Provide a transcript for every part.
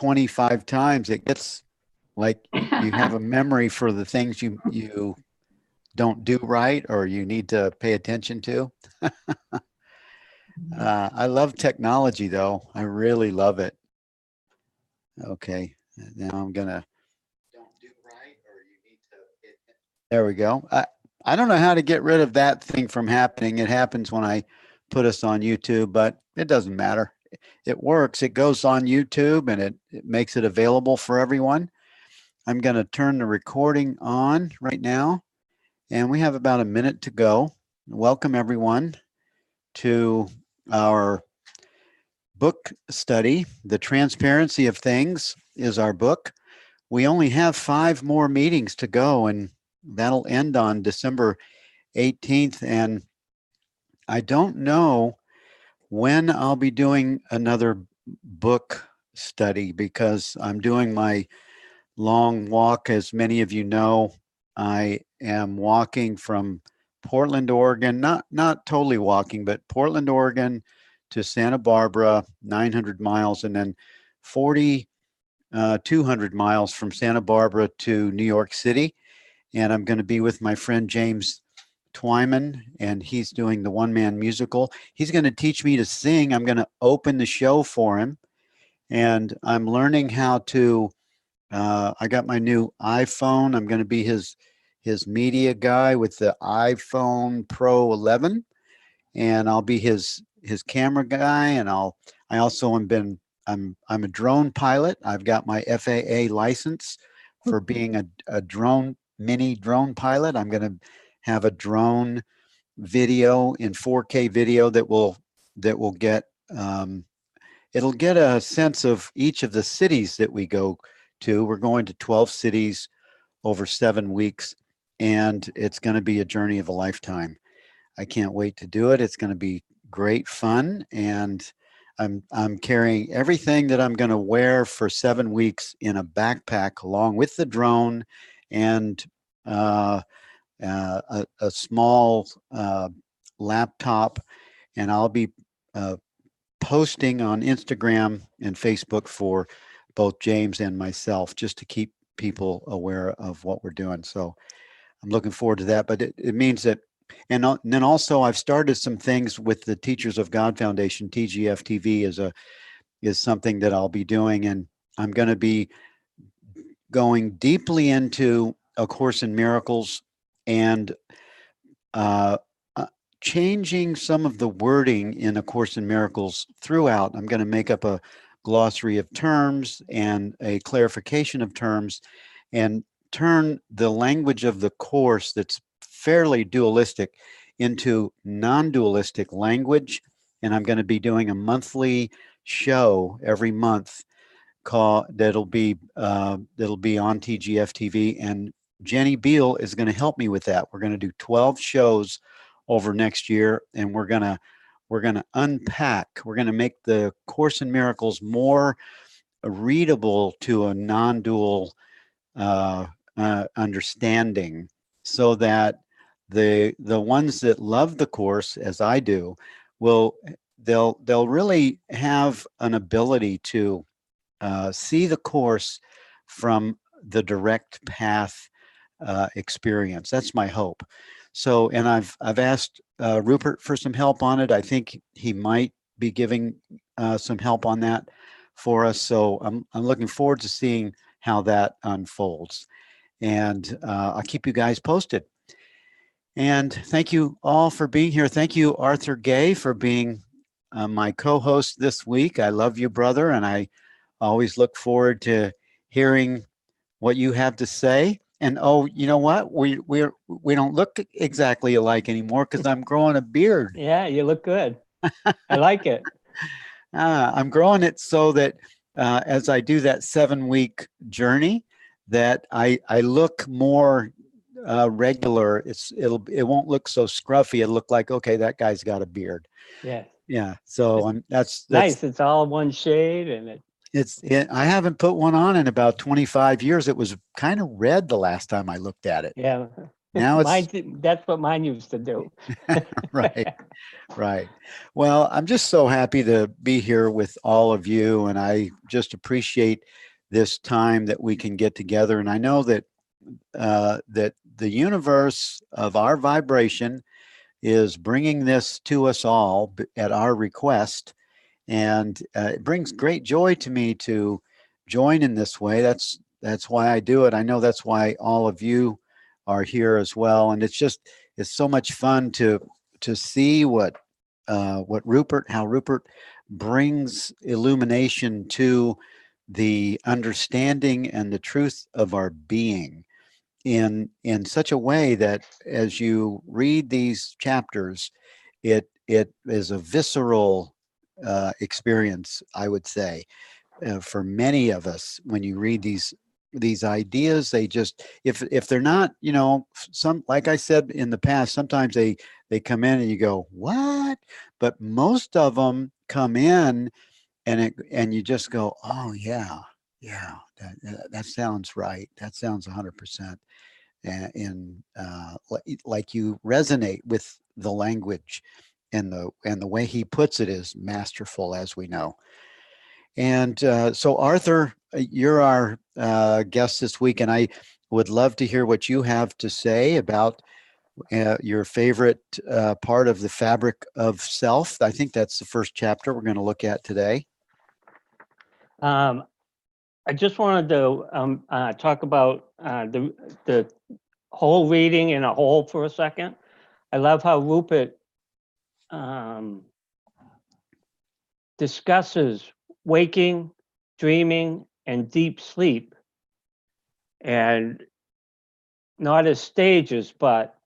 25 times, it gets like you have a memory for the things you don't do right or you need to pay attention to. I love technology, though. I really love it. Okay, now I'm gonna don't do right or you need to. There we go. I don't know how to get rid of that thing from happening. It happens when I put us on YouTube, but it doesn't matter. It works. It goes on YouTube and it makes it available for everyone. I'm going to turn the recording on right now, and we have about a minute to go. Welcome, everyone, to our book study. The Transparency of Things is our book. We only have 5 more meetings to go, and that'll end on December 18th. And I don't know when I'll be doing another book study because I'm doing my long walk. As many of you know, I am walking from Portland, Oregon, not totally walking, but Portland, Oregon to Santa Barbara, 900 miles, and then 200 miles from Santa Barbara to New York City. And I'm going to be with my friend James Twyman, and he's doing the one-man musical. He's going to teach me to sing. I'm going to open the show for him, and I'm learning how to. I got my new iPhone. I'm going to be his media guy with the iPhone Pro 11, and I'll be his camera guy. And I also I'm a drone pilot. I've got my FAA license for being a mini drone pilot. I'm going to have a drone video in 4K video that will get it'll get a sense of each of the cities that we go to. We're going to 12 cities over 7 weeks, and it's going to be a journey of a lifetime. I can't wait to do it. It's going to be great fun, and I'm carrying everything that I'm going to wear for 7 weeks in a backpack along with the drone and a small laptop, and I'll be posting on Instagram and Facebook for both James and myself just to keep people aware of what we're doing. So I'm looking forward to that. But it means that, and then also I've started some things with the Teachers of God Foundation. TGF TV is something that I'll be doing, and I'm going to be going deeply into A Course in Miracles and changing some of the wording in A Course in Miracles throughout. I'm going to make up a glossary of terms and a clarification of terms and turn the language of the Course that's fairly dualistic into non-dualistic language. And I'm going to be doing a monthly show every month that'll be on TGF TV, and Jenny Beal is going to help me with that. We're going to do 12 shows over next year, and we're going to unpack. We're going to make the Course in Miracles more readable to a non-dual understanding, so that the ones that love the Course, as I do, they'll really have an ability to see the Course from the direct path experience. That's my hope. So, and I've asked Rupert for some help on it. I think he might be giving some help on that for us. So I'm looking forward to seeing how that unfolds, and I'll keep you guys posted. And thank you all for being here. Thank you, Arthur Gay, for being my co-host this week. I love you, brother, and I always look forward to hearing what you have to say. And oh, you know what? We don't look exactly alike anymore because I'm growing a beard. Yeah, you look good. I like it. I'm growing it so that as I do that 7-week journey, that I look more regular. It won't look so scruffy. It'll look like, okay, that guy's got a beard. Yeah. Yeah. So that's nice. It's all one shade, and I haven't put one on in about 25 years. It was kind of red the last time I looked at it. Yeah. Now it's That's what mine used to do. right. Right. Well, I'm just so happy to be here with all of you, and I just appreciate this time that we can get together. And I know that that the universe of our vibration is bringing this to us all at our request, and it brings great joy to me to join in this way. That's why I do it. I know that's why all of you are here as well, and it's so much fun to see what how Rupert brings illumination to the understanding and the truth of our being in such a way that as you read these chapters, it is a visceral experience, I would say, for many of us. When you read these ideas, they just, if they're not, some, like I said in the past, sometimes they come in and you go, what? But most of them come in and you just go, oh yeah, yeah, that sounds right, that sounds 100%. Like you resonate with the language, and the way he puts it is masterful, as we know. And so, Arthur, you're our guest this week, and I would love to hear what you have to say about your favorite part of the fabric of self. I think that's the first chapter we're going to look at today. Um, I just wanted to talk about the whole reading in a whole for a second. I love how Rupert um, discusses waking, dreaming, and deep sleep, and not as stages, but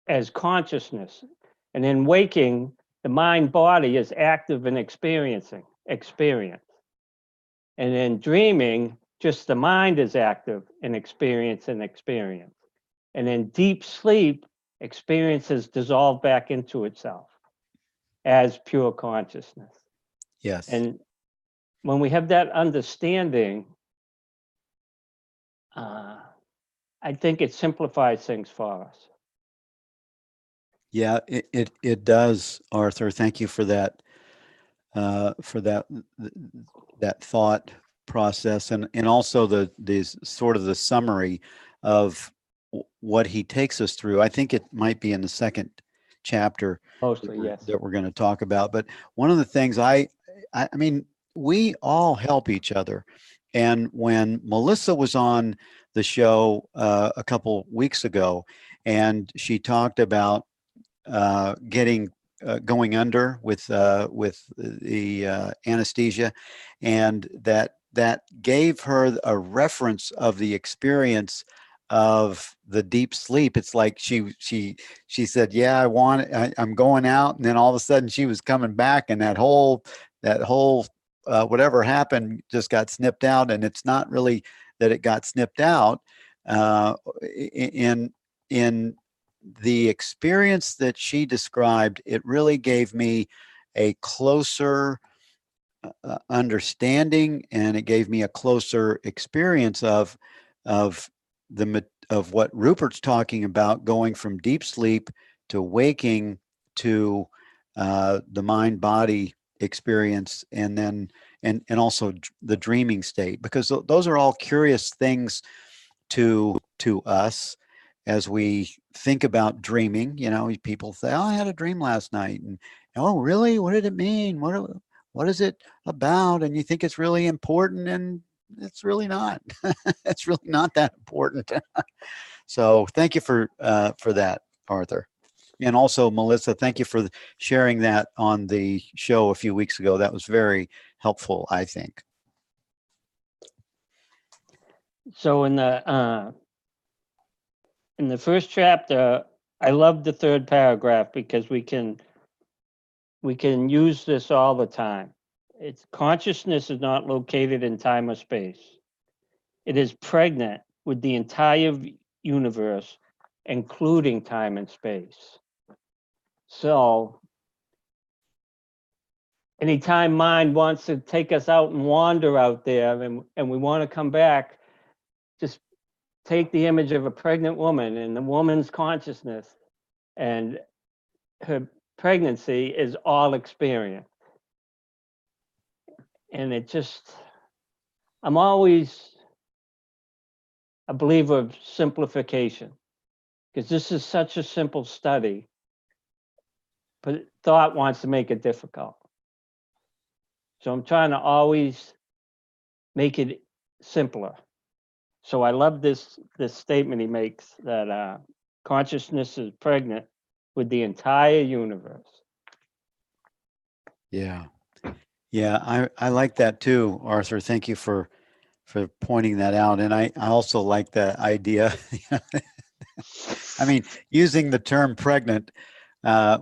as consciousness. And in waking, the mind body is active and experiencing experience. And in dreaming, just the mind is active in experience and experience. And in deep sleep, experiences dissolve back into itself as pure consciousness. Yes. And when we have that understanding, I think it simplifies things for us. Yeah, it does, Arthur. Thank you for that for that thought process, and also the sort of the summary of what he takes us through. I think it might be in the second chapter Mostly, yes. that we're going to talk about. But one of the things I mean, we all help each other. And when Melissa was on the show a couple weeks ago, and she talked about getting going under with the anesthesia, and that gave her a reference of the experience of the deep sleep. It's like she said, "Yeah, I'm going out," and then all of a sudden she was coming back, and that whole whatever happened just got snipped out, and it's not really that it got snipped out. In the experience that she described, it really gave me a closer understanding, and it gave me a closer experience of of what Rupert's talking about, going from deep sleep to waking to the mind body experience, and then and also the dreaming state, because those are all curious things to us as we think about dreaming. People say, "Oh, I had a dream last night," and "Oh, really? What did it mean? What is it about?" And you think it's really important, and it's really not. It's really not that important. So, thank you for that, Arthur. And also, Melissa, thank you for sharing that on the show a few weeks ago. That was very helpful, I think. So in the first chapter, I love the third paragraph because we can use this all the time. It's consciousness is not located in time or space. It is pregnant with the entire universe, including time and space. So anytime mind wants to take us out and wander out there, and we want to come back, just take the image of a pregnant woman and the woman's consciousness, and her pregnancy is all experience. And it just, I'm always a believer of simplification, because this is such a simple study, but thought wants to make it difficult. So I'm trying to always make it simpler. So I love this statement he makes, that consciousness is pregnant with the entire universe. Yeah. Yeah, I like that too, Arthur. Thank you for pointing that out. And I also like the idea. I mean, using the term pregnant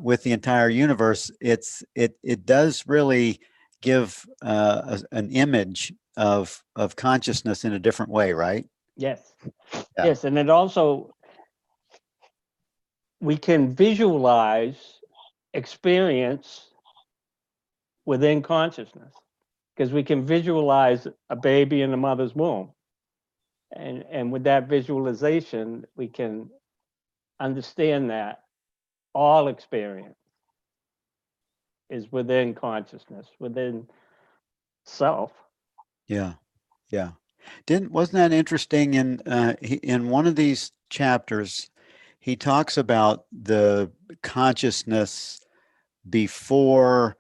with the entire universe, it does really give an image of consciousness in a different way, right? Yes. Yeah. Yes. And it also, we can visualize experience within consciousness, because we can visualize a baby in the mother's womb. And with that visualization, we can understand that all experience is within consciousness, within self. Yeah. Yeah. Wasn't that interesting? In one of these chapters, he talks about the consciousness before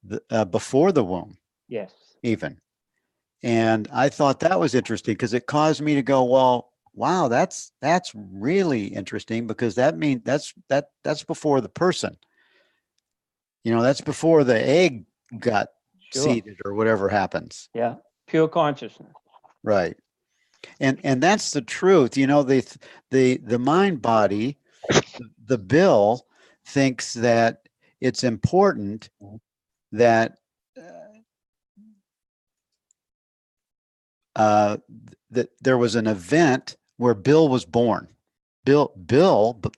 the womb, Yes. even. And I thought that was interesting because it caused me to go, well, wow, that's really interesting, because that means that's before the person. That's before the egg got Sure. seeded or whatever happens. Yeah. Pure consciousness. Right. And that's the truth. The mind body, the Bill thinks that it's important that uh, that there was an event where Bill was born. Bill,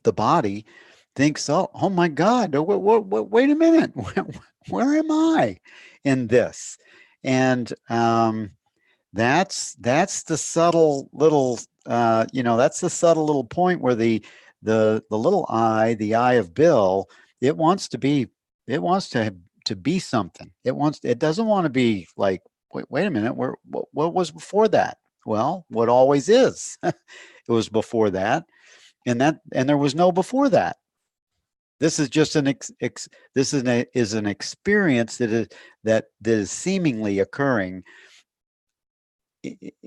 the body, thinks, oh my God, wait a minute, where am I in this? And that's the subtle little, that's the subtle little point where the little eye, the eye of Bill, it wants to be, to be something. It doesn't want to be like, wait a minute, what was before that? Well, what always is. It was before that, and there was no before that. This is just is an experience that is seemingly occurring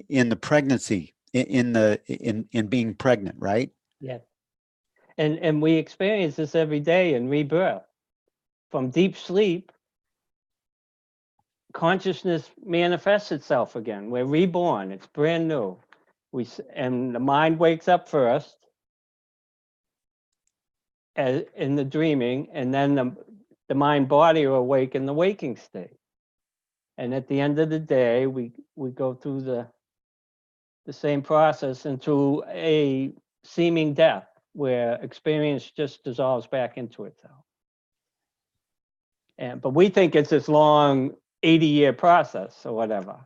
in the pregnancy, in being pregnant, right? Yeah. And we experience this every day in rebirth. From deep sleep, consciousness manifests itself again. We're reborn. It's brand new. And the mind wakes up first, in the dreaming, and then the mind body are awake in the waking state. And at the end of the day, we go through the same process into a seeming death, where experience just dissolves back into itself. But we think it's this long 80-year process or whatever.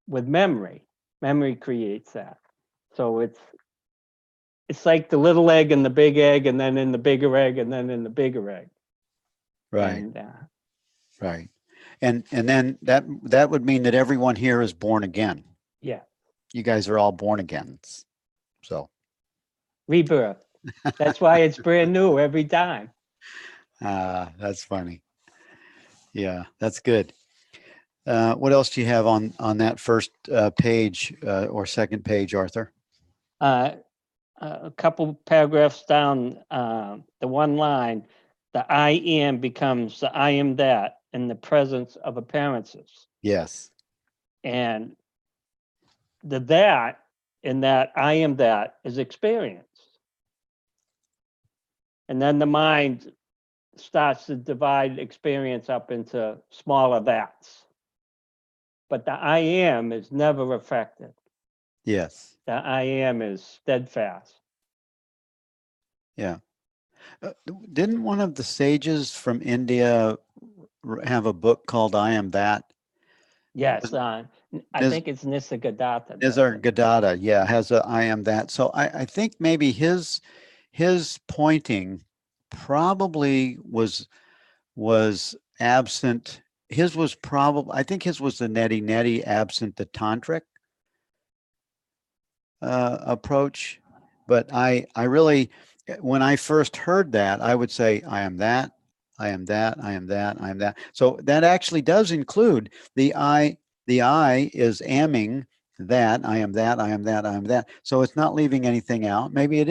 With memory creates that. So it's like the little egg and the big egg, and then in the bigger egg, and then in the bigger egg. Right. And Right. And then that would mean that everyone here is born again. yeah, You guys are all born again. So rebirth. That's why it's brand new every time. that's funny. Yeah, that's good. What else do you have on that first page or second page, Arthur? A couple paragraphs down, the one line, the I am becomes the I am that in the presence of appearances. Yes. And the that in that I am that is experience. And then the mind starts to divide experience up into smaller that's. But the I am is never affected. Yes. The I am is steadfast. Yeah. Didn't one of the sages from India have a book called I Am That? Yes, I Nis- think it's Nisargadatta. Nisargadatta, yeah, has a I am that. So I think maybe his pointing probably was absent. His was probably, I think his was the neti neti absent the tantric approach. But I really, when I first heard that, I would say, I am that, I am that, I am that, I am that. So that actually does include the I. The I is amming that, I am that, I am that, I am that. So it's not leaving anything out. Maybe it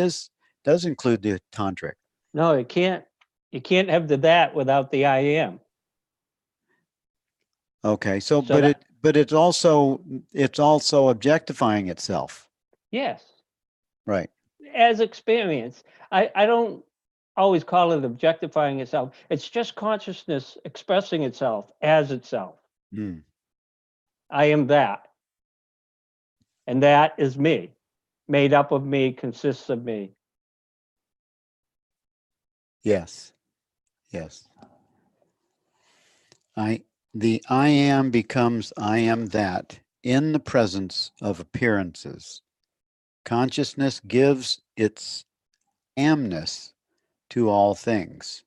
does include the tantric. No, it can't. You can't have the that without the I am. Okay. So, So that but it's also objectifying itself. yes, Right. as experience. I don't always call it objectifying itself. It's just consciousness expressing itself as itself. Mm. I am that. And that is me. Made up of me, consists of me. Yes. Yes. I the I am becomes I am that in the presence of appearances. Consciousness gives its amness to all things.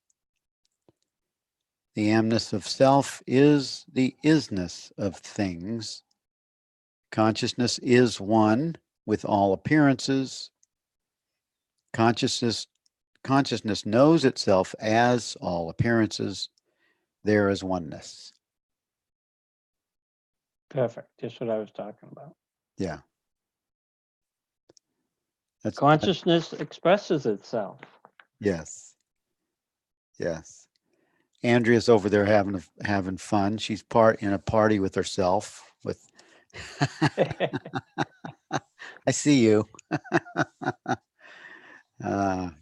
The amness of self is the isness of things. Consciousness is one with all appearances. Consciousness consciousness knows itself as all appearances. There is oneness. Perfect. Just what I was talking about. Yeah. That, Consciousness expresses itself. yes. Yes. Andrea's over there having fun. She's in a party with herself. With I see you.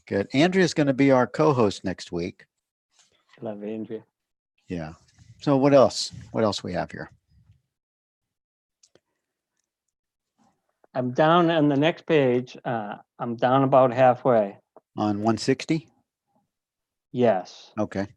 Good. Andrea's going to be our co-host next week. Love Andrea. Yeah. So what else? What else we have here? I'm down on the next page. I'm down about halfway. On 160? Yes. Okay.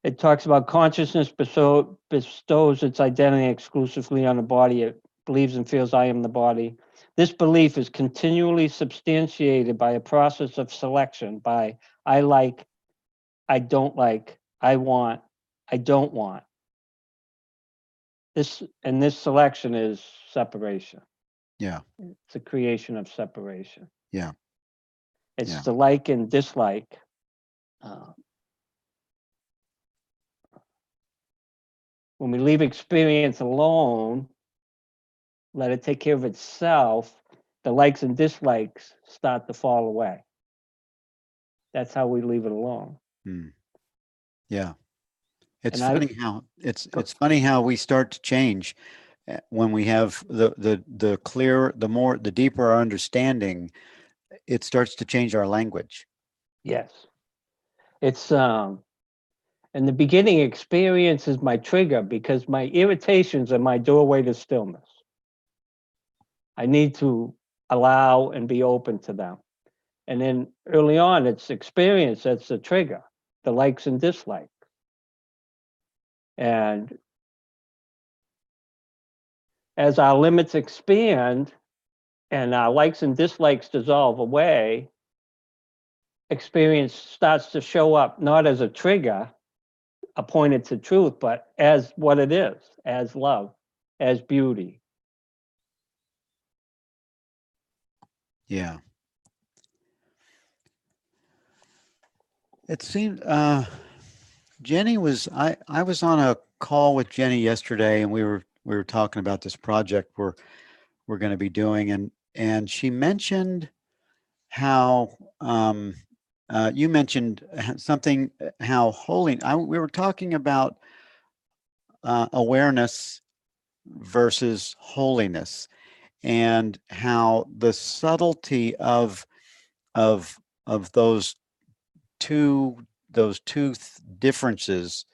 It talks about consciousness bestows its identity exclusively on the body. It believes and feels I am the body. This belief is continually substantiated by a process of selection by I like, I don't like, I want, I don't want. This selection is separation. Yeah. It's the creation of separation. Yeah. It's Yeah. the like and dislike. When we leave experience alone, let it take care of itself, the likes and dislikes start to fall away. That's how we leave it alone. Mm. Yeah. It's And I funny how it's funny how we start to change when we have the clear the deeper our understanding. It starts to change our language. yes, it's in the beginning, experience is my trigger because my irritations are my doorway to stillness. I need to allow and be open to them. And then early on, it's experience that's the trigger, the likes and dislikes. And as our limits expand and our likes and dislikes dissolve away, experience starts to show up not as a trigger appointed to truth, but as what it is, as love, as beauty. Yeah. It seemed Jenny was I was on a call with Jenny yesterday and we were talking about this project we're going to be doing and she mentioned how you mentioned something how holy we were talking about awareness versus holiness and how the subtlety of of those two differences,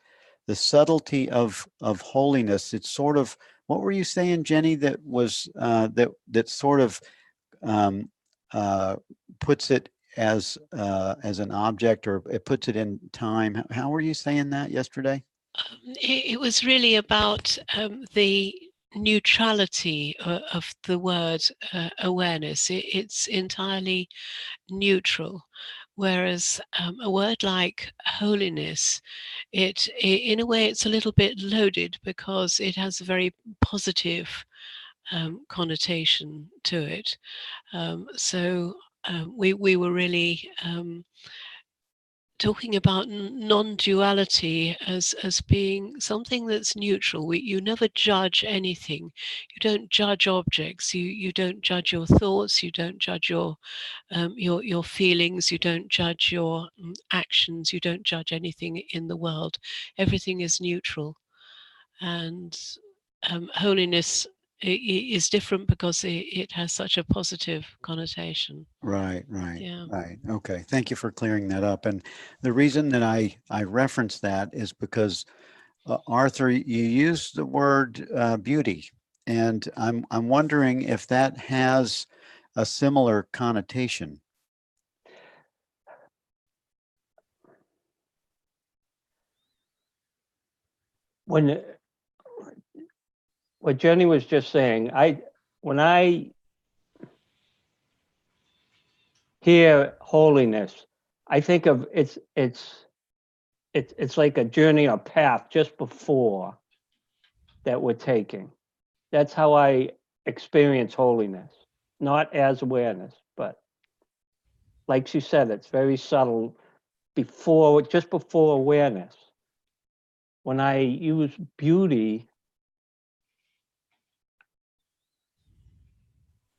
the subtlety of holiness. It's sort of what were you saying, Jenny? That was that sort of um, uh, puts it as an object, or it puts it in time. How were you saying that yesterday? It was really about the neutrality of the word awareness. It's entirely neutral, whereas a word like holiness, in a way it's a little bit loaded because it has a very positive connotation to it. So we were really talking about non-duality as being something that's neutral. You never judge anything. You don't judge objects. You don't judge your thoughts. You don't judge your feelings. You don't judge your actions. You don't judge anything in the world. Everything is neutral, and holiness is different because it has such a positive connotation. Right, right, Yeah. right. Okay. Thank you for clearing that up. And the reason that I reference that is because Arthur, you used the word beauty, and I'm wondering if that has a similar connotation. When what Jenny was just saying, when I hear holiness, I think of it's like a journey or path just before that we're taking. That's how I experience holiness, not as awareness, but like she said, it's very subtle just before awareness. When I use beauty,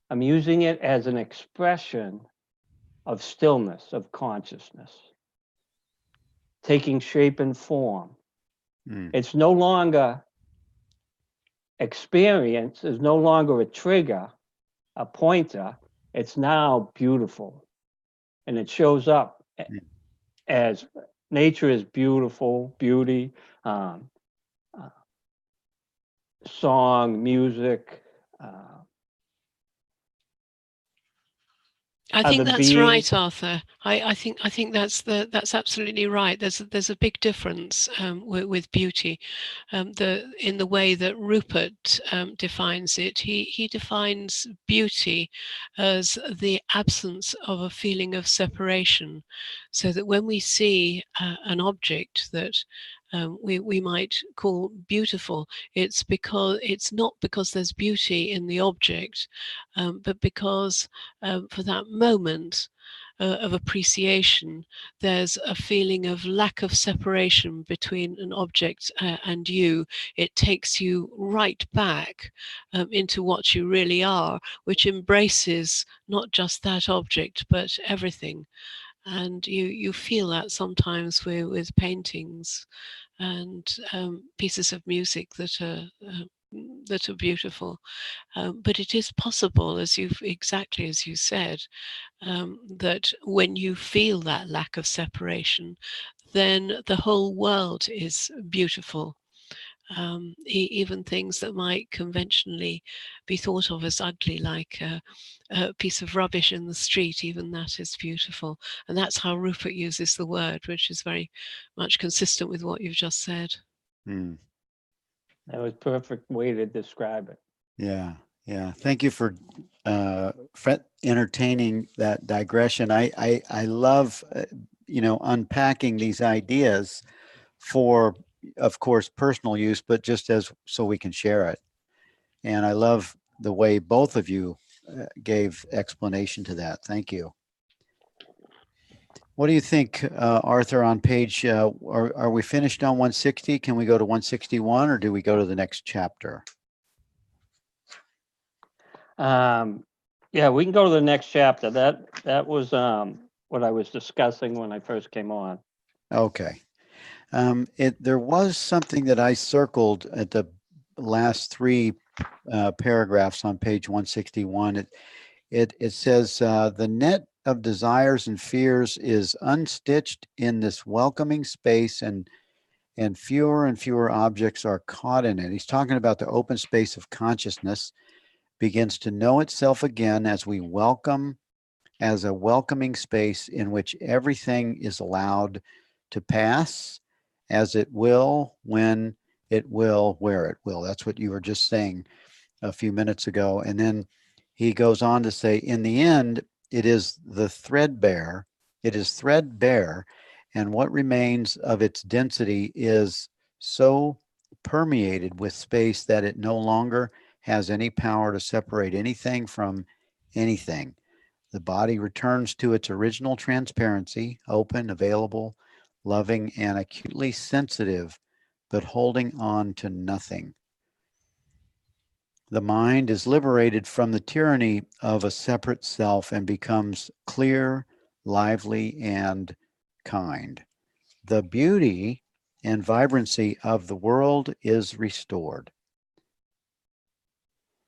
I'm using it as an expression of stillness, of consciousness, taking shape and form. Mm, It's no longer experience, is no longer a trigger, a pointer. It's now beautiful. And it shows up mm. as nature is beautiful, beauty, um, uh, song, music, I other think that's beings. right, Arthur. I think that's absolutely right. There's a big difference with beauty, in the way that Rupert defines it. He defines beauty as the absence of a feeling of separation, so that when we see an object that we might call beautiful, it's not because there's beauty in the object, but because for that moment of appreciation, there's a feeling of lack of separation between an object and you. It takes you right back into what you really are, which embraces not just that object, but everything. And you feel that sometimes with paintings and pieces of music that are beautiful. But it is possible, exactly as you said, that when you feel that lack of separation, then the whole world is beautiful. Even things that might conventionally be thought of as ugly, like a piece of rubbish in the street, even that is beautiful. And that's how Rupert uses the word, which is very much consistent with what you've just said. Mm. That was a perfect way to describe it. Yeah, yeah. Thank you for entertaining that digression. I love unpacking these ideas for, of course, personal use, but just as so we can share it. And I love the way both of you gave explanation to that. Thank you. What do you think, Arthur, on page, are we finished on 160? Can we go to 161 or do we go to the next chapter? Yeah, we can go to the next chapter. That was what I was discussing when I first came on. Okay. There was something that I circled at the last three paragraphs on page 161. It says the net of desires and fears is unstitched in this welcoming space, and fewer objects are caught in it. He's talking about the open space of consciousness begins to know itself again as we welcome, as a welcoming space in which everything is allowed to pass as it will, when it will, where it will. That's what you were just saying a few minutes ago. And then he goes on to say, in the end, it is threadbare, and what remains of its density is so permeated with space that it no longer has any power to separate anything from anything. The body returns to its original transparency, open, available, loving, and acutely sensitive, but holding on to nothing. The mind is liberated from the tyranny of a separate self and becomes clear, lively, and kind. The beauty and vibrancy of the world is restored.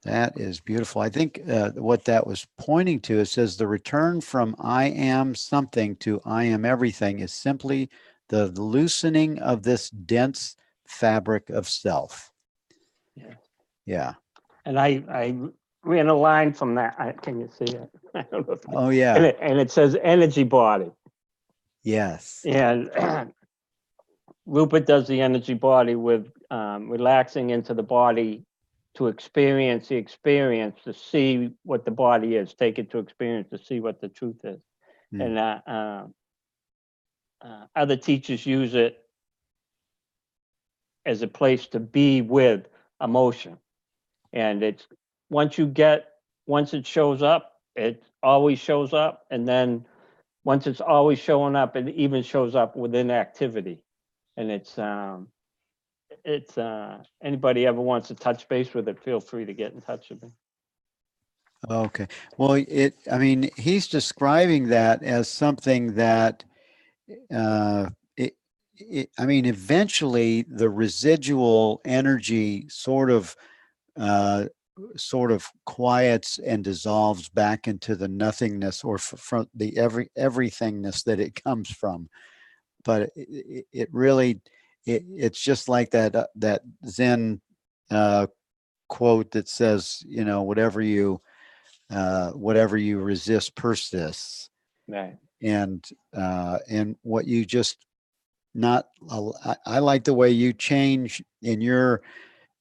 That is beautiful. I think what that was pointing to, it says the return from I am something to I am everything is simply the loosening of this dense fabric of self. Yeah. Yeah. And I ran a line from that. Can you see it? I don't know if Oh, yeah. and it says energy body. Yes. And Rupert does the energy body with relaxing into the body to experience the experience, to see what the body is, take it to experience to see what the truth is. And other teachers use it as a place to be with emotion. And it's once it shows up, it always shows up. And then once it's always showing up, it even shows up within activity. And it's anybody ever wants to touch base with it, feel free to get in touch with me. Okay. Well, I mean, he's describing that as something that, I mean, eventually the residual energy sort of quiets and dissolves back into the nothingness or from the everythingness that it comes from. But it really, it's just like that Zen quote that says, you know, whatever you resist persists. Right. And what you just not, I like the way you change in your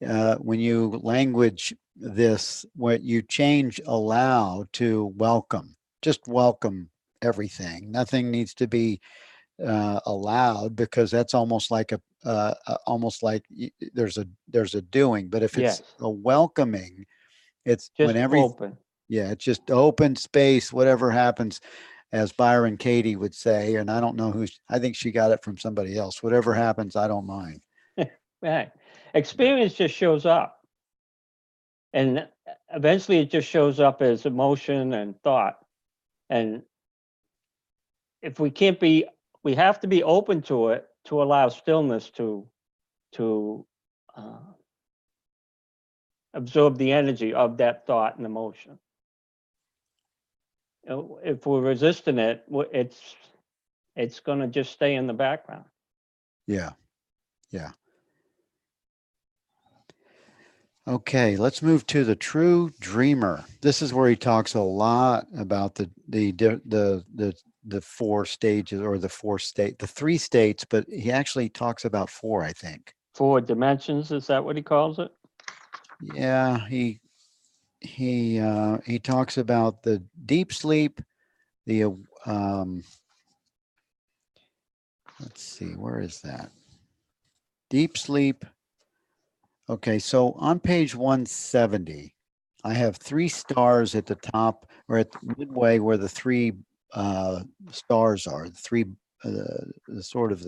when you language this, what you change allow to welcome, just welcome everything. Nothing needs to be allowed, because that's almost like almost like there's a doing. But if it's Yes. a welcoming, it's Just when open. yeah, it's just open space, whatever happens, as Byron Katie would say, and I don't know I think she got it from somebody else. Whatever happens, I don't mind. Right. Experience just shows up. And eventually it just shows up as emotion and thought. And if we have to be open to it to allow stillness to absorb the energy of that thought and emotion. If we're resisting it, it's going to just stay in the background. Yeah. Yeah. Okay, let's move to the true dreamer. This is where he talks a lot about the four stages, or the three states, but he actually talks about four, I think. 4 dimensions, is that what he calls it? Yeah, he talks about the deep sleep, the let's see, where is that? Deep sleep. Okay, so on page 170, I have 3 stars at the top, or at midway where the 3 stars are. The 3, the sort of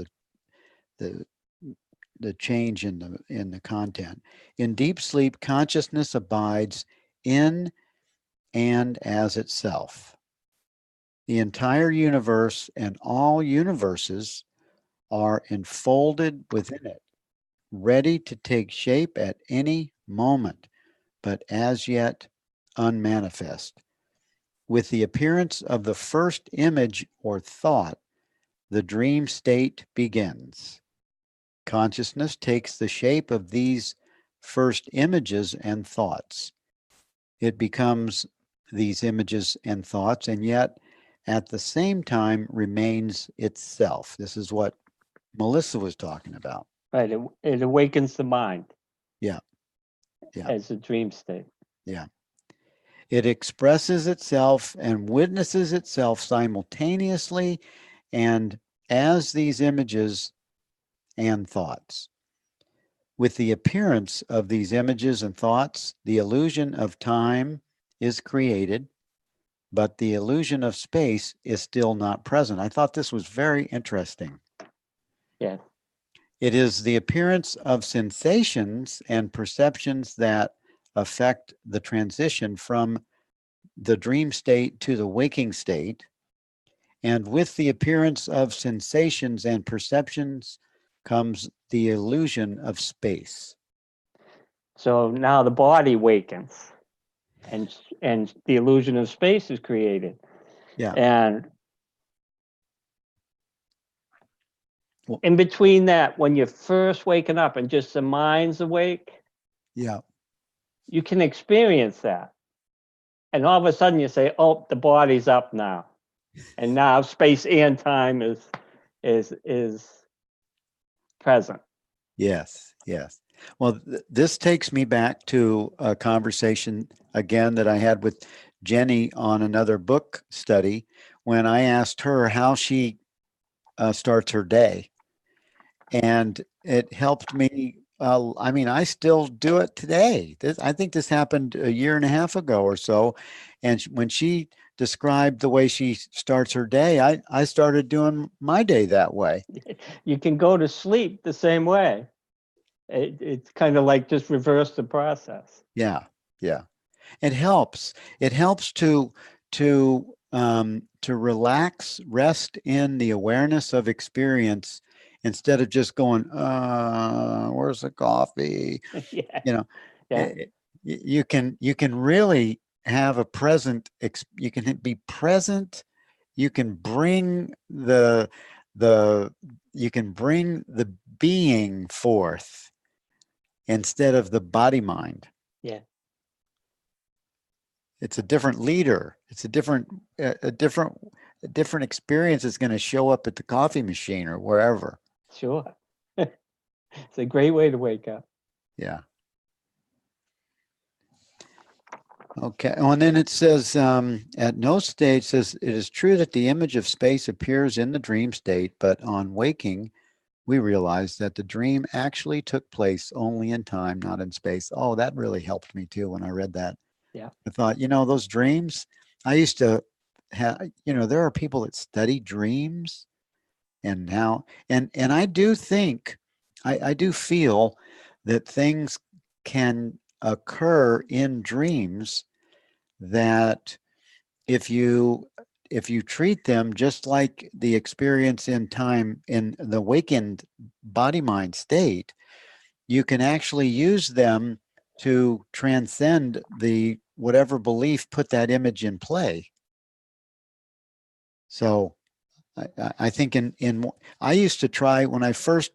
the change in the content. In deep sleep, consciousness abides in and as itself. The entire universe and all universes are enfolded within it, ready to take shape at any moment, but as yet unmanifest. With the appearance of the first image or thought, the dream state begins. Consciousness takes the shape of these first images and thoughts. It becomes these images and thoughts, and yet at the same time remains itself. This is what Melissa was talking about. Right. It awakens the mind. Yeah. Yeah. As a dream state. Yeah. It expresses itself and witnesses itself simultaneously and as these images and thoughts. With the appearance of these images and thoughts, the illusion of time is created, but the illusion of space is still not present. I thought this was very interesting. Yeah. It is the appearance of sensations and perceptions that affect the transition from the dream state to the waking state. And with the appearance of sensations and perceptions comes the illusion of space. So now the body wakens, and the illusion of space is created. Yeah. And Well, in between that, when you're first waking up and just the mind's awake, yeah. you can experience that. And all of a sudden you say, oh, the body's up now. And now space and time is present. Yes, yes. Well, this takes me back to a conversation again that I had with Jenny on another book study when I asked her how she starts her day. And it helped me. I mean, I still do it today. I think this happened a year and a half ago or so. And when she described the way she starts her day, I started doing my day that way. You can go to sleep the same way. It's kind of like just reverse the process. Yeah, yeah. It helps. It helps to relax, rest in the awareness of experience instead of just going, where's the coffee? Yeah. You know, Yeah. you can really have a present. You can be present. You can bring the you can bring the being forth instead of the body mind. Yeah. It's a different leader. It's a different experience that's going to show up at the coffee machine or wherever. Sure. It's a great way to wake up. Yeah. Okay. Oh, and then it says, at no stage, says it is true that the image of space appears in the dream state, but on waking, we realize that the dream actually took place only in time, not in space. Oh, that really helped me too when I read that. Yeah. I thought, those dreams, I used to have, there are people that study dreams and now, and I do think, I do feel that things can occur in dreams that if you treat them just like the experience in time in the awakened body mind state, you can actually use them to transcend the whatever belief put that image in play. So I think I used to try when I first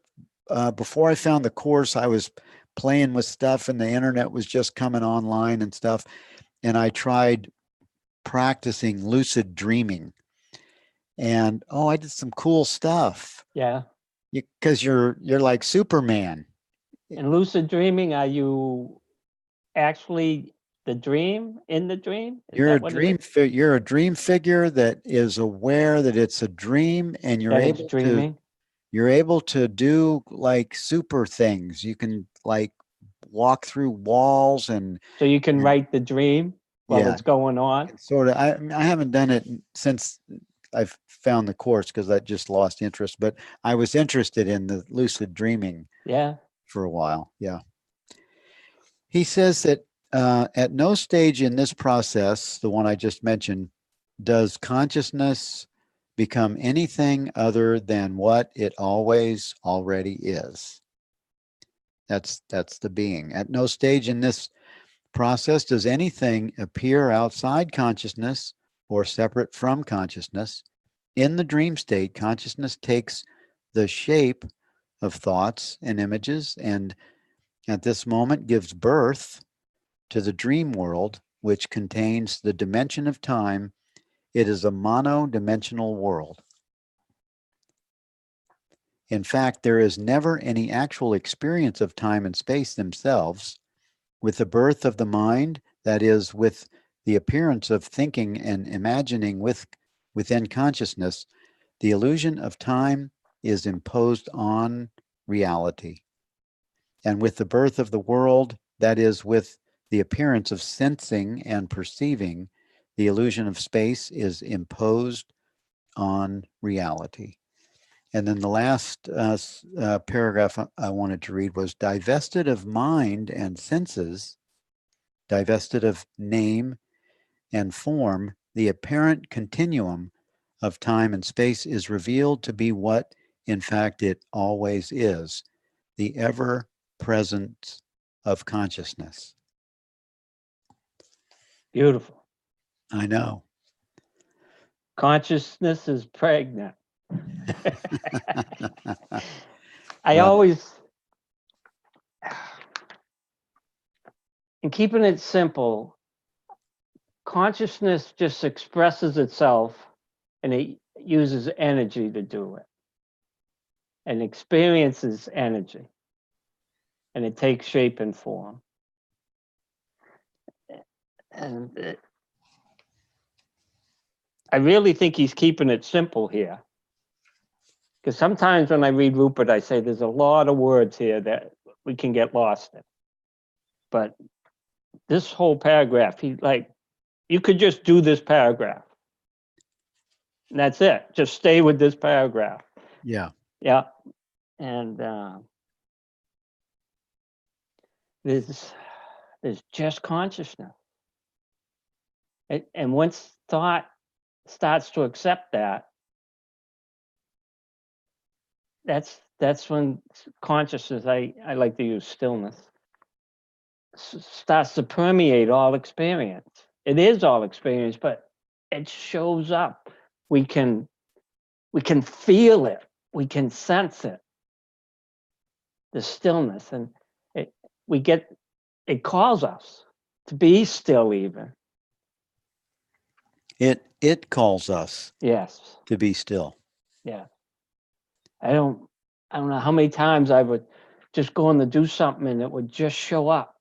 before I found the course, I was playing with stuff and the internet was just coming online and stuff, and I tried practicing lucid dreaming, and I did some cool stuff. Yeah. Because you're like Superman. In lucid dreaming, are you actually the dream in the dream? Is You're a that what it dream is? you're a dream figure that is aware that it's a dream, and That it's dreaming? you're able to do like super things. You can like walk through walls and So you can write the dream while yeah, it's going on? sort of. I haven't done it since I've found the course because I just lost interest, but I was interested in the lucid dreaming Yeah. for a while. Yeah. He says that at no stage in this process, the one I just mentioned, does consciousness become anything other than what it always already is. That's the being. At no stage in this process does anything appear outside consciousness or separate from consciousness. In the dream state, consciousness takes the shape of thoughts and images, and at this moment gives birth to the dream world, which contains the dimension of time. It is a mono-dimensional world. In fact, there is never any actual experience of time and space themselves. With the birth of the mind, that is, with the appearance of thinking and imagining within consciousness, the illusion of time is imposed on reality. And with the birth of the world, that is, with the appearance of sensing and perceiving, the illusion of space is imposed on reality. And then the last paragraph I wanted to read was divested of mind and senses, divested of name and form, the apparent continuum of time and space is revealed to be what, in fact, it always is, the ever presence of consciousness. Beautiful. I know. Consciousness is pregnant. I Well, always, in keeping it simple, consciousness just expresses itself and it uses energy to do it and experiences energy and it takes shape and form. And I really think he's keeping it simple here. Because sometimes when I read Rupert, I say there's a lot of words here that we can get lost in. But this whole paragraph, you could just do this paragraph. And that's it. Just stay with this paragraph. yeah. Yeah. And there's just consciousness. And once thought starts to accept that, that's when consciousness, I like to use stillness, starts to permeate all experience. It is all experience, but it shows up. We can feel it. We can sense it. The stillness, and it calls us to be still. Even It calls us yes, to be still. yeah. I don't know how many times I would just go in to do something and it would just show up,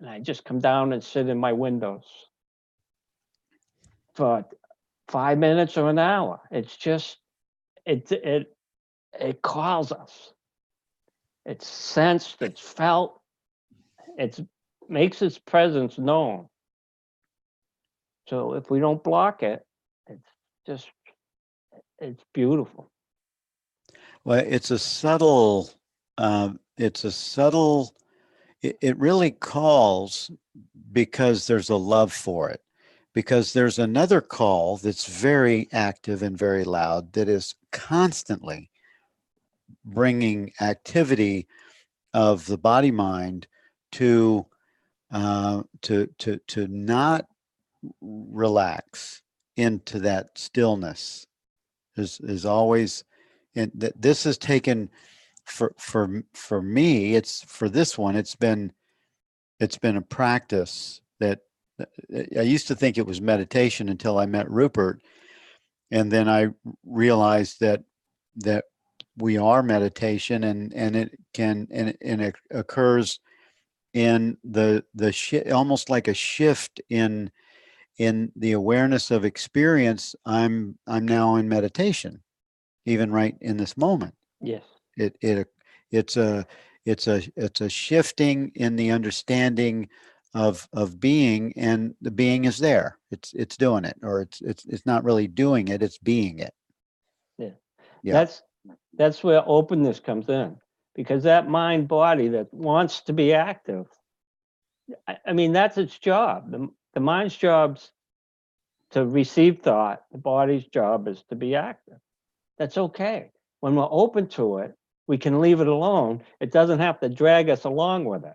and I just come down and sit in my windows for 5 minutes or an hour. It's just it calls us. It's sensed. It's felt. It makes its presence known. So if we don't block it, it's beautiful. Well, it's a subtle, it really calls because there's a love for it. Because there's another call that's very active and very loud that is constantly bringing activity of the body mind to not relax into that stillness. Is always, and this has taken for me. It's for this one. It's been a practice that I used to think it was meditation until I met Rupert, and then I realized that we are meditation, and it occurs in almost like a shift in the awareness of experience. I'm now in meditation, even right in this moment. Yes. It's a shifting in the understanding of being, and the being is there. It's doing it, or it's not really doing it. It's being it. Yeah. Yeah. That's where openness comes in, because that mind body that wants to be active, I mean, that's its job. The mind's job's to receive thought. The body's job is to be active. That's okay. When we're open to it, we can leave it alone. It doesn't have to drag us along with it.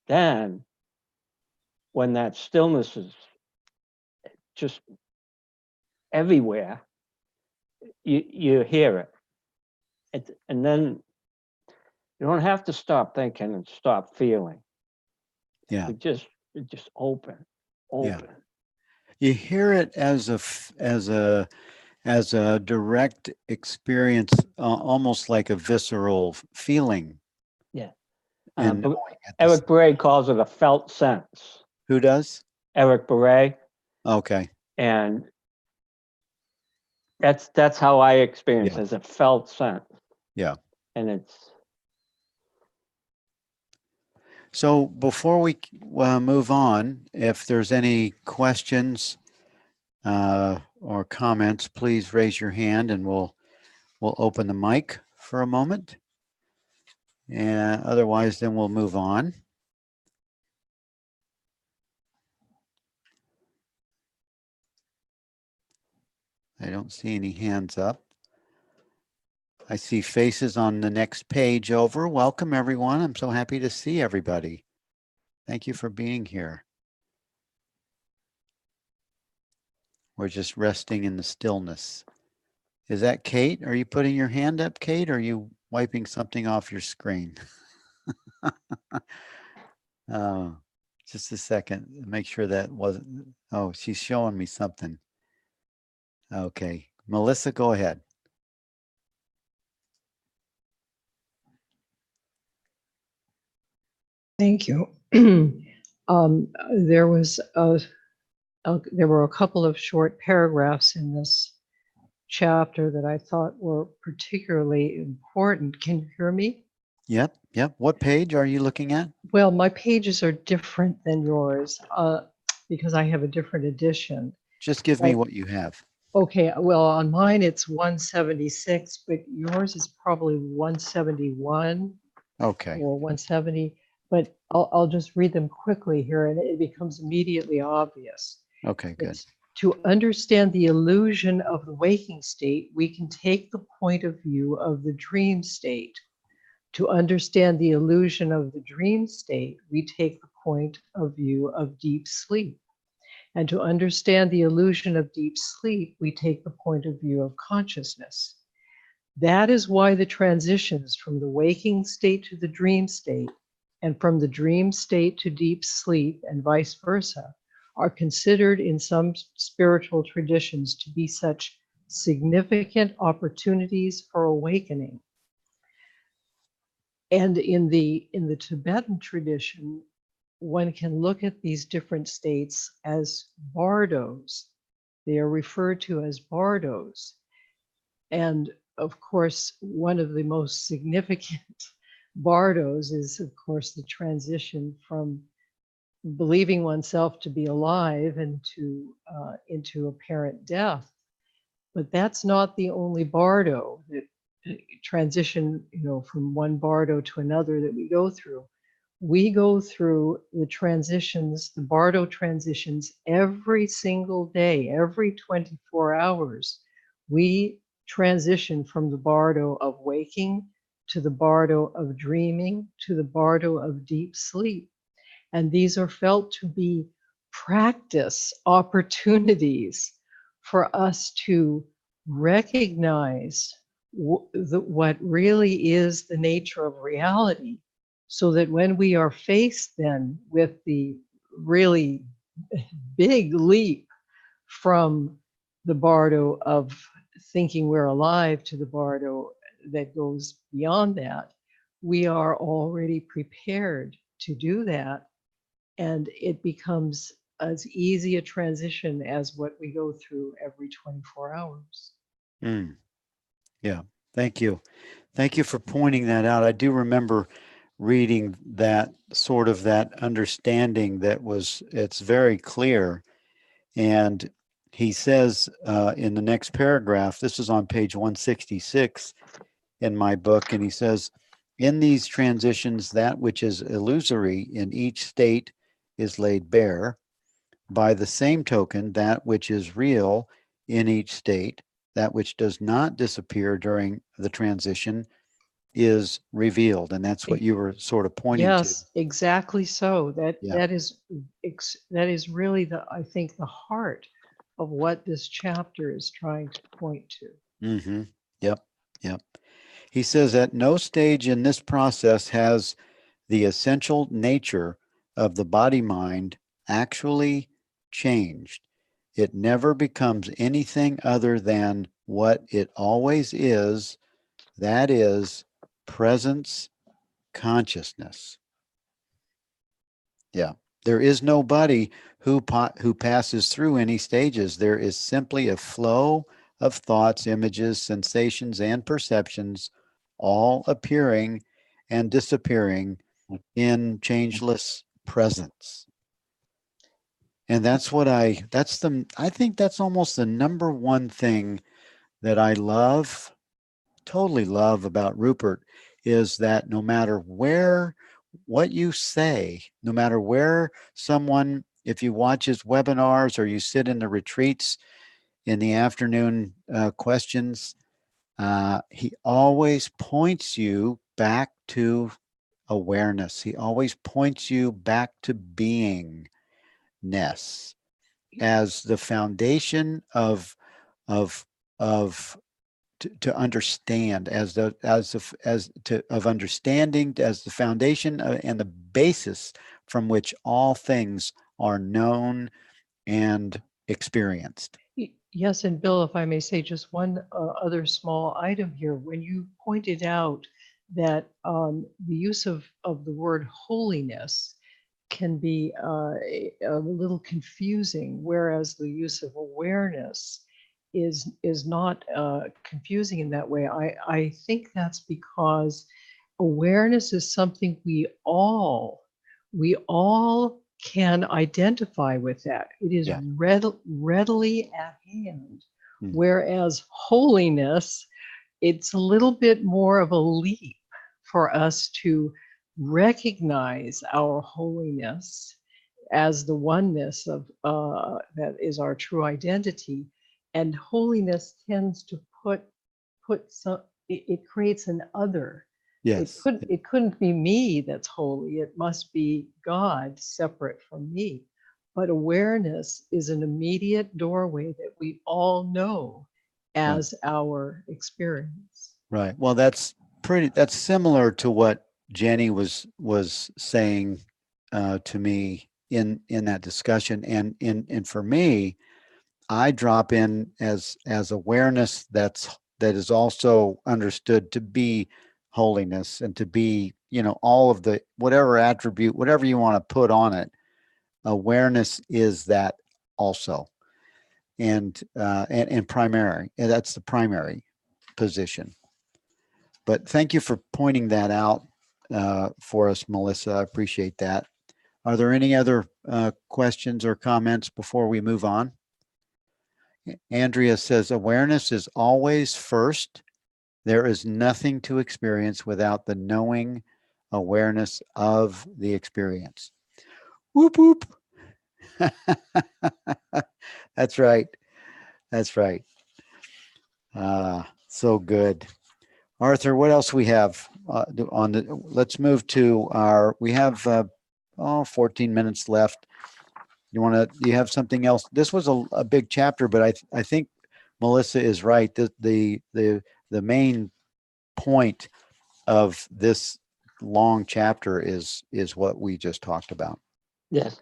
Then, when that stillness is just everywhere, you hear it. And then you don't have to stop thinking and stop feeling. Yeah. It just open. Yeah. You hear it as a as a direct experience, almost like a visceral feeling. Yeah. And But knowing at the Eric Beret calls it a felt sense. Who does? Eric Beret. Okay. And that's how I experience Yeah. as a felt sense. Yeah. And it's So before we move on, if there's any questions or comments, please raise your hand and we'll open the mic for a moment. And otherwise, then we'll move on. I don't see any hands up. I see faces on the next page over. Welcome, everyone. I'm so happy to see everybody. Thank you for being here. We're just resting in the stillness. Is that Kate? Are you putting your hand up, Kate? Or are you wiping something off your screen? Oh, just a second. Make sure that wasn't. Oh, she's showing me something. Okay. Melissa, go ahead. Thank you. There were a couple of short paragraphs in this chapter that I thought were particularly important. Can you hear me? Yep, yep. What page are you looking at? Well, my pages are different than yours because I have a different edition. Just give me what you have. Okay, well, on mine it's 176, but yours is probably 171 Okay. or 170. But I'll just read them quickly here, and it becomes immediately obvious. Okay, good. It's, to understand the illusion of the waking state, we can take the point of view of the dream state. To understand the illusion of the dream state, we take the point of view of deep sleep. And to understand the illusion of deep sleep, we take the point of view of consciousness. That is why the transitions from the waking state to the dream state and from the dream state to deep sleep and vice versa are considered in some spiritual traditions to be such significant opportunities for awakening. And in the Tibetan tradition, one can look at these different states as bardos. They are referred to as bardos. And of course, one of the most significant bardos is, of course, the transition from believing oneself to be alive and into apparent death. But that's not the only bardo that transition, from one bardo to another that we go through. We go through the transitions, the bardo transitions, every single day, every 24 hours. We transition from the bardo of waking to the bardo of dreaming to the bardo of deep sleep. And these are felt to be practice opportunities for us to recognize what really is the nature of reality, so that when we are faced then with the really big leap from the bardo of thinking we're alive to the bardo that goes beyond that, we are already prepared to do that. And it becomes as easy a transition as what we go through every 24 hours. Yeah, thank you. Thank you for pointing that out. I do remember reading that sort of that understanding it's very clear. And he says in the next paragraph, this is on page 166 in my book, and he says, in these transitions, that which is illusory in each state is laid bare. By the same token, that which is real in each state, that which does not disappear during the transition, is revealed. And that's what you were sort of pointing to. Yes, exactly so. Yeah. That is really I think the heart of what this chapter is trying to point to. Mm-hmm. Yep. Yep. He says at no stage in this process has the essential nature of the body mind actually changed. It never becomes anything other than what it always is. That is presence consciousness. Yeah. There is nobody who passes through any stages. There is simply a flow of thoughts, images, sensations, and perceptions, all appearing and disappearing in changeless presence. And that's what I think that's almost the number one thing that I love, totally love about Rupert, is that no matter what you say, no matter where someone, if you watch his webinars or you sit in the retreats in the afternoon questions, he always points you back to awareness. He always points you back to beingness as the foundation of to understand, of understanding, as the foundation and the basis from which all things are known and experienced. Yes, and Bill, if I may say just one other small item here, when you pointed out that the use of the word holiness can be a little confusing, whereas the use of awareness is not confusing in that way. I think that's because awareness is something we all can identify with. That it is Yeah. readily at hand, Hmm. whereas holiness, it's a little bit more of a leap for us to recognize our holiness as the oneness of that is our true identity. And holiness tends to put some, it creates an other. Yes. It couldn't be me that's holy. It must be God separate from me. But awareness is an immediate doorway that we all know as our experience. Right. Well, that's similar to what Jenny was saying to me in that discussion, and for me, I drop in as awareness that is also understood to be holiness, and to be, all of the whatever attribute, whatever you want to put on it. Awareness is that also, and primary, and that's the primary position. But thank you for pointing that out for us, Melissa. I appreciate that. Are there any other questions or comments before we move on? Andrea says, awareness is always first. There is nothing to experience without the knowing awareness of the experience. Whoop, whoop. That's right. That's right. So good. Arthur, what else we have on the, let's move to we have 14 minutes left. Do you have something else? This was a big chapter, but I think Melissa is right. The main point of this long chapter is what we just talked about. Yes.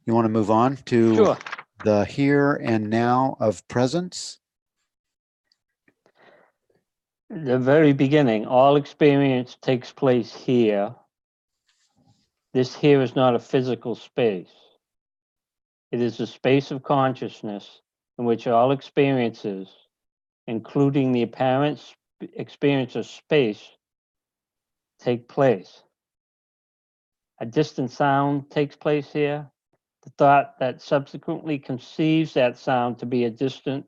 You want to move on to Sure. the here and now of presence? The very beginning, all experience takes place here. This here is not a physical space. It is a space of consciousness in which all experiences, including the apparent experience of space, take place. A distant sound takes place here. The thought that subsequently conceives that sound to be a distant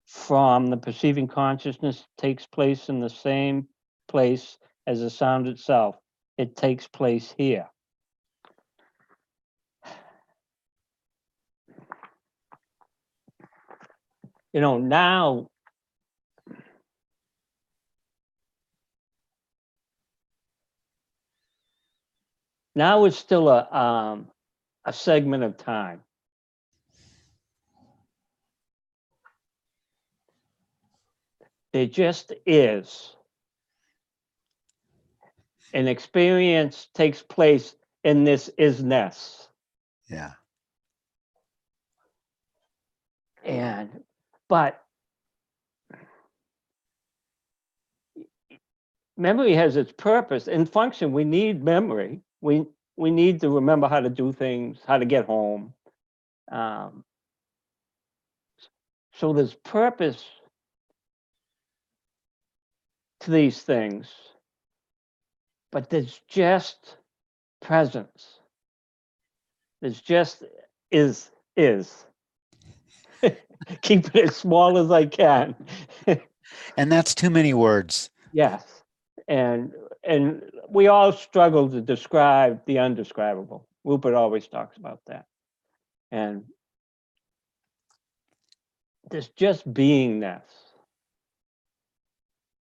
from the perceiving consciousness takes place in the same place as the sound itself. It takes place here. Now it's still a segment of time. There just is. An experience takes place in this isness. Yeah. And But memory has its purpose and function. We need memory. We need to remember how to do things, how to get home. So there's purpose to these things, but there's just presence. There's just is. Keep it as small as I can. And that's too many words. Yes. And we all struggle to describe the undescribable. Rupert always talks about that. And there's just beingness.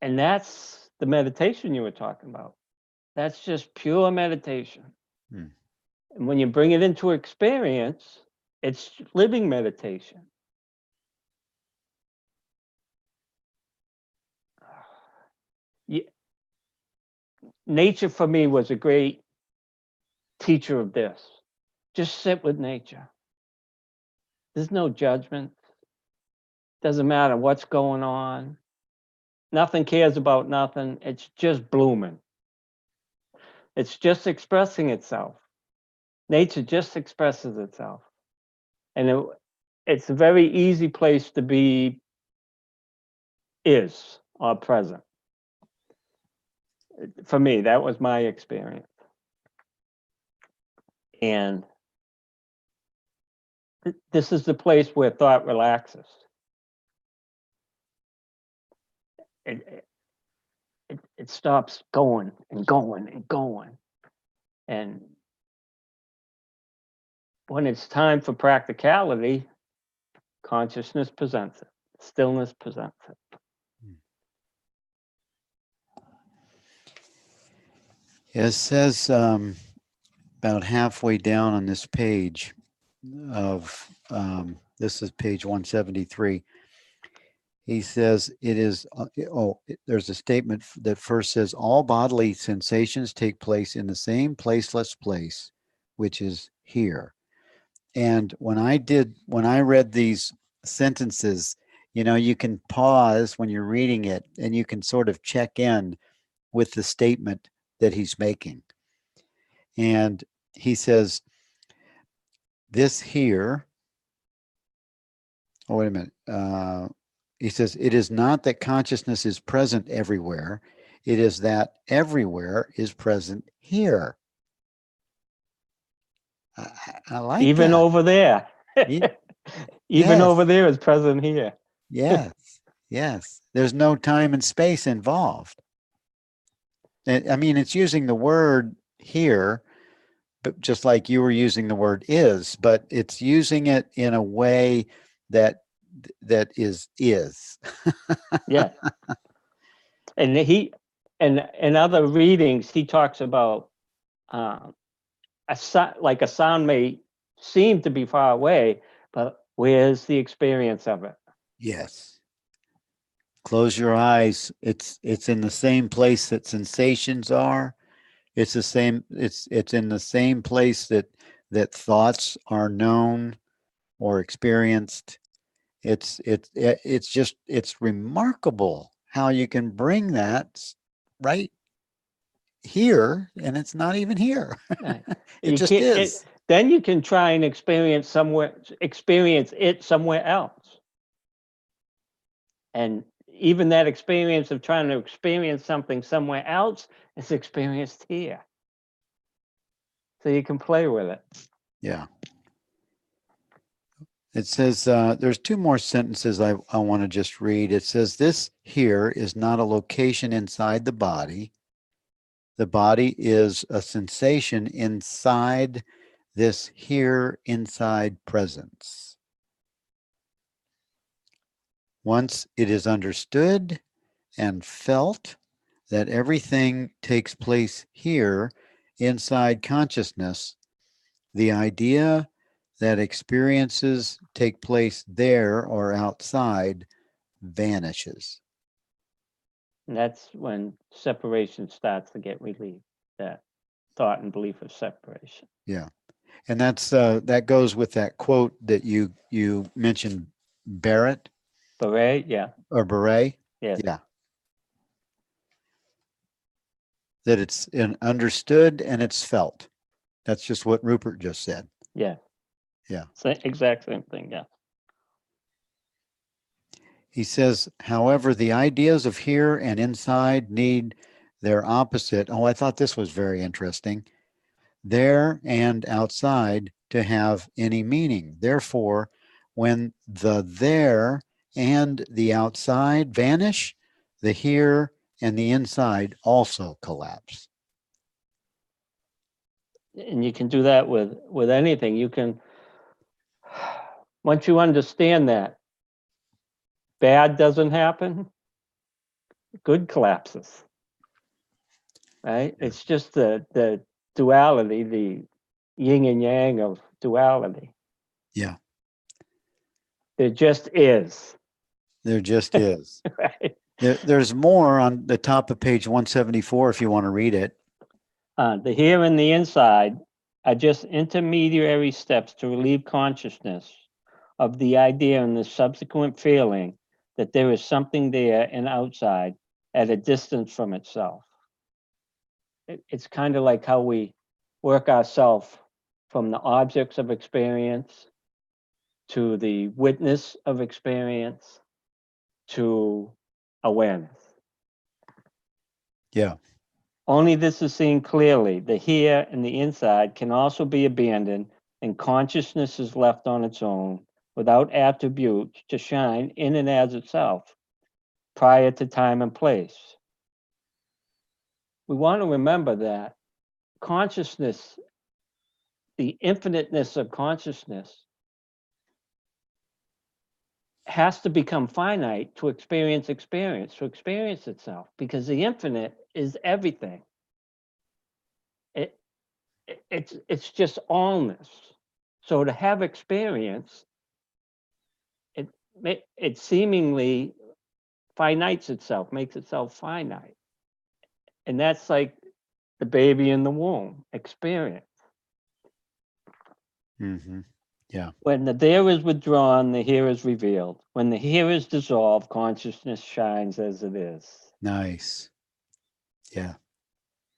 And that's the meditation you were talking about. That's just pure meditation. And when you bring it into experience, it's living meditation. Nature for me was a great teacher of this. Just sit with nature. There's no judgment. Doesn't matter what's going on. Nothing cares about nothing. It's just blooming. It's just expressing itself. Nature just expresses itself. And it's a very easy place to be is or present. For me, that was my experience. And this is the place where thought relaxes. It stops going and going and going. And when it's time for practicality, consciousness presents it. Stillness presents it. It says about halfway down on this page of, this is page 173. He says it is, there's a statement that first says, all bodily sensations take place in the same placeless place, which is here. And when I read these sentences, you can pause when you're reading it and you can sort of check in with the statement that he's making. And he says, this here, oh, wait a minute. He says, it is not that consciousness is present everywhere. It is that everywhere is present here. I like even that. over there. Even Yes. over there is present here. Yes. Yes. There's no time and space involved. I mean, it's using the word here, but just like you were using the word is, but it's using it in a way that is. Yeah. And in other readings, he talks about a sound may seem to be far away, but where's the experience of it? Yes. Close your eyes. It's in the same place that sensations are. It's the same. It's in the same place that thoughts are known or experienced. It's remarkable how you can bring that right here, and it's not even here. It just is. Then you can try and experience it somewhere else. And even that experience of trying to experience something somewhere else is experienced here. So you can play with it. Yeah. It says, there's two more sentences I want to just read. It says, this here is not a location inside the body. The body is a sensation inside this here inside presence. Once it is understood and felt that everything takes place here inside consciousness, the idea that experiences take place there or outside vanishes. And that's when separation starts to get relieved, that thought and belief of separation. Yeah. And that's that goes with that quote that you mentioned, Barrett. Beret, yeah, or beret. yes, Yeah. That it's understood and it's felt. That's just what Rupert just said. yeah. Yeah. Exact same thing, yeah. He says, however, the ideas of here and inside need their opposite. Oh, I thought this was very interesting. There and outside to have any meaning. Therefore, when the there and the outside vanish, the here and the inside also collapse. And you can do that with anything. You can, once you understand that bad doesn't happen, good collapses. Right? Yeah. It's just the duality, the yin and yang of duality. Yeah. There just is. There just is. Right? There's more on the top of page 174 if you want to read it. The here and the inside are just intermediary steps to relieve consciousness of the idea and the subsequent feeling that there is something there and outside at a distance from itself. It's kind of like how we work ourselves from the objects of experience to the witness of experience to awareness. Yeah. Only this is seen clearly. The here and the inside can also be abandoned, and consciousness is left on its own without attributes to shine in and as itself prior to time and place. We want to remember that consciousness, the infiniteness of consciousness, has to become finite to experience itself, because the infinite is everything. It's just allness. So to have experience, it seemingly finites itself, makes itself finite. And that's like the baby in the womb, experience. Mm-hmm. Yeah. When the there is withdrawn, the here is revealed. When the here is dissolved, consciousness shines as it is. Nice. Yeah.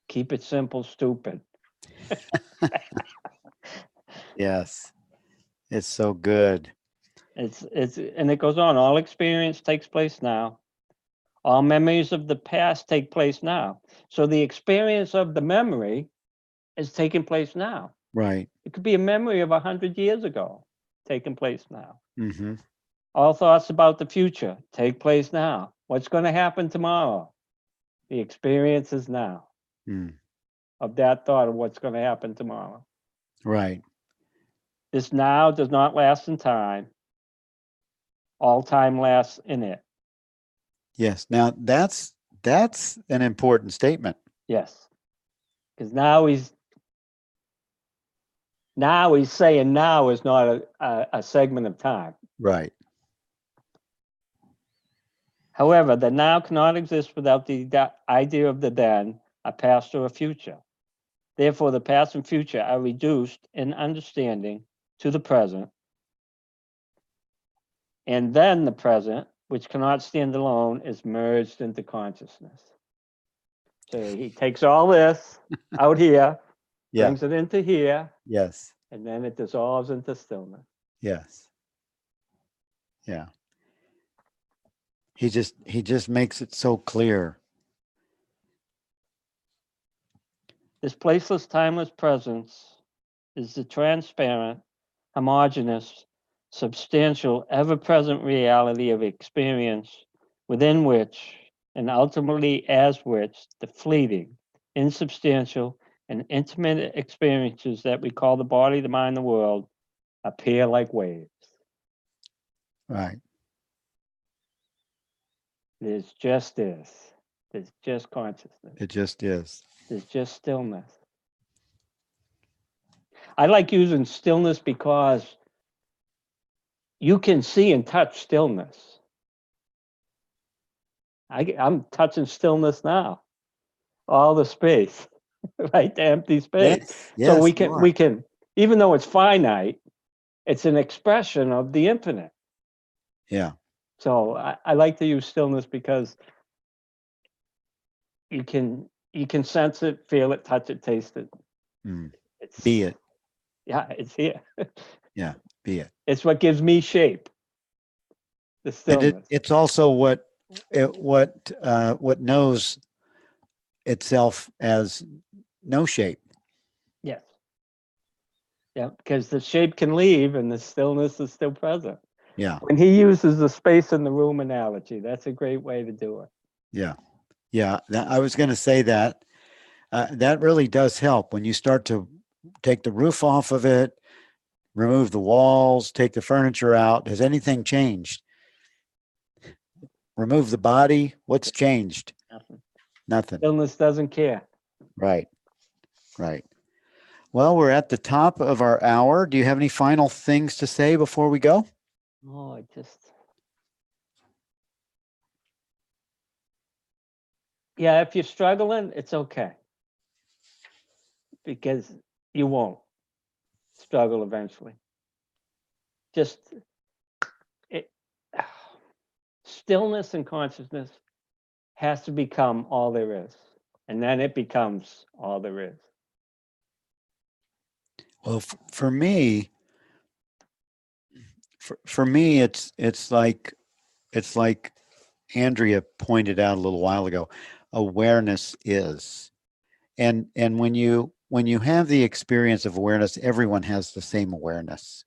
Keep it simple, stupid. Yes. It's so good. And it goes on. All experience takes place now. All memories of the past take place now. So the experience of the memory is taking place now. Right. It could be a memory of 100 years ago, taking place now. Mm-hmm. All thoughts about the future take place now. What's going to happen tomorrow? The experience is now of that thought of what's going to happen tomorrow. Right. This now does not last in time. All time lasts in it. Yes. Now that's an important statement. Yes. Because now he's saying now is not a segment of time. Right. However, the now cannot exist without the idea of the then, a past or a future. Therefore, the past and future are reduced in understanding to the present. And then the present, which cannot stand alone, is merged into consciousness. So he takes all this out here, Yeah. brings it into here, Yes. and then it dissolves into stillness. Yes. Yeah. He just makes it so clear. This placeless, timeless presence is the transparent, homogeneous, substantial, ever-present reality of experience within which, and ultimately as which, the fleeting, insubstantial, and intimate experiences that we call the body, the mind, the world, appear like waves. Right. There's just this. There's just consciousness. It just is. There's just stillness. I like using stillness because you can see and touch stillness. I'm touching stillness now. All the space, right? The empty space. Yes. So Yes, we can, even though it's finite, it's an expression of the infinite. Yeah. So I like to use stillness because you can sense it, feel it, touch it, taste it. Mm. It's, Be it. Yeah, it's here. Yeah, be it. It's what gives me shape. The And stillness. it's also what knows itself as no shape. Yes. Yeah, because the shape can leave and the stillness is still present. Yeah, When he uses the space in the room analogy, that's a great way to do it. yeah, yeah. I was going to say that. That really does help when you start to take the roof off of it, remove the walls, take the furniture out. Has anything changed? Remove the body. What's changed? Nothing. Nothing. Stillness doesn't care. Right. Right. Well, we're at the top of our hour. Do you have any final things to say before we go? Oh, I just. Yeah, if you're struggling, it's okay. Because you won't struggle eventually. Just it, stillness and consciousness has to become all there is. And then it becomes all there is. Well, for me, it's like Andrea pointed out a little while ago. Awareness is, and when you have the experience of awareness, everyone has the same awareness.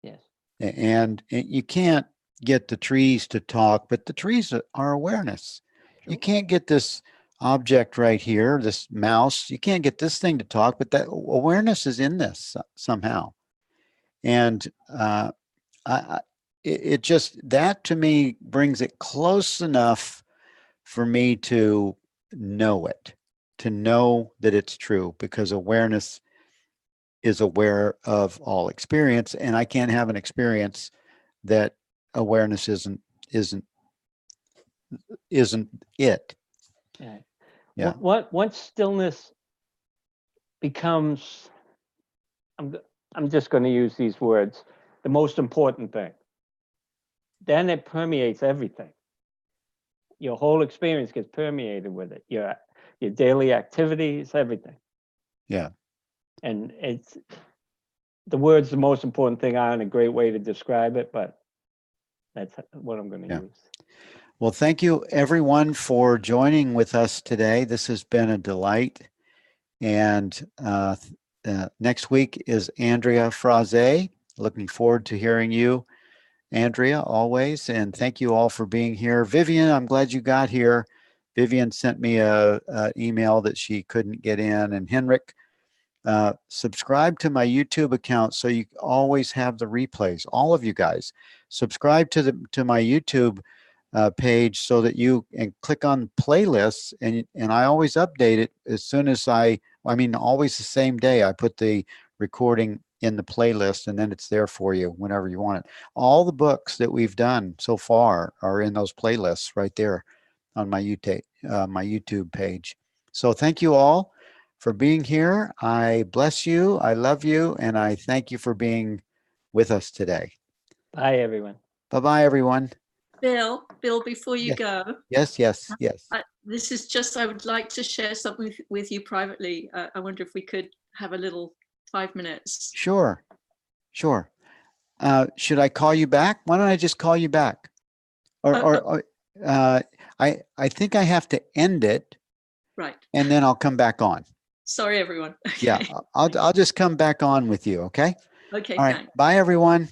Yes. And you can't get the trees to talk, but the trees are awareness. You can't get this object right here, this mouse. You can't get this thing to talk, but that awareness is in this somehow. And it just, that to me brings it close enough for me to know it, to know that it's true, because awareness is aware of all experience, and I can't have an experience that awareness isn't it. Yeah. Yeah. Once stillness becomes, I'm just going to use these words, the most important thing, then it permeates everything. Your whole experience gets permeated with it. Your daily activities, everything. Yeah. And it's the words, the most important thing, aren't a great way to describe it, but that's what I'm going to use. Well, thank you everyone for joining with us today. This has been a delight. And next week is Andrea Fraze. Looking forward to hearing you, Andrea, always. And thank you all for being here. Vivian, I'm glad you got here. Vivian sent me a email that she couldn't get in. And Henrik, subscribe to my YouTube account so you always have the replays. All of you guys, subscribe to my YouTube page so that you and click on playlists, and I always update it as soon as always the same day. I put the recording in the playlist, and then it's there for you whenever you want it. All the books that we've done so far are in those playlists right there on my YouTube page. So thank you all for being here. I bless you, I love you, and I thank you for being with us today. Bye, everyone. Bye-bye, everyone. Bill, before you go. Yes. This is just, I would like to share something with you privately. I wonder if we could have a little 5 minutes. Sure. Should I call you back? Why don't I just call you back? I think I have to end it. Right. And then I'll come back on. Sorry, everyone. Okay. Yeah, I'll just come back on with you. Okay. Okay. All right. Thanks. Bye, everyone.